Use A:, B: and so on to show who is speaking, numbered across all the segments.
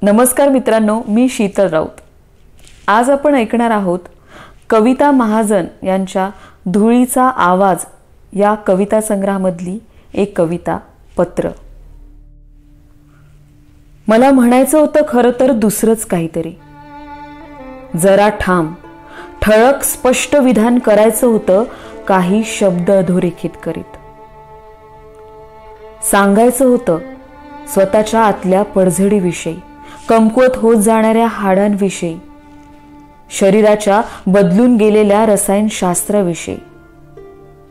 A: नमस्कार मित्रांनो, मी शीतल राऊत। आज आपण ऐकणार आहोत कविता महाजन यांच्या धुळीचा आवाज या कविता संग्रहामधली एक कविता पत्र। मला म्हणायचं होतं खरं तर दुसरंच काहीतरी, जरा ठाम ठळक स्पष्ट विधान करायचं होतं, काही शब्द अधोरेखित करीत सांगायचं होतं स्वतःच्या आतल्या पडझडीविषयी, कमकुवत होत जाणाऱ्या हाडांविषयी, शरीराच्या बदलून गेलेल्या रसायनशास्त्राविषयी,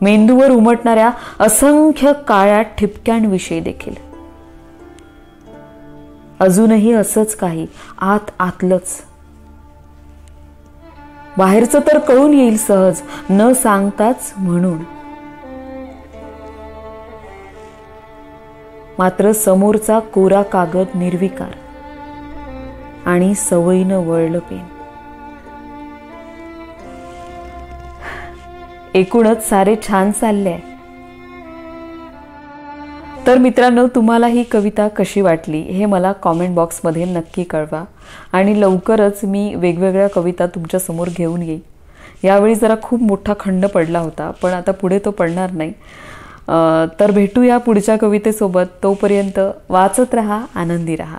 A: मेंदूवर उमटणाऱ्या असंख्य काळ्या ठिपक्यांविषयी देखील। अजूनही असंच काही आत आतलंच, बाहेरचं तर कळून येईल सहज न सांगताच म्हणून, मात्र समोरचा कोरा कागद निर्विकार आणि सवयीनं वळलं पेन। एकूणच सारे छान चाललंय। तर मित्रांनो, तुम्हाला ही कविता कशी वाटली हे मला कॉमेंट बॉक्समध्ये नक्की कळवा आणि लवकरच मी वेगवेगळ्या कविता तुमच्या समोर घेऊन येईन। यावेळी जरा खूप मोठा खंड पडला होता, पण आता पुढे तो पडणार नाही। तर भेटूया पुढच्या कवितेसोबत। तोपर्यंत वाचत रहा, आनंदी रहा।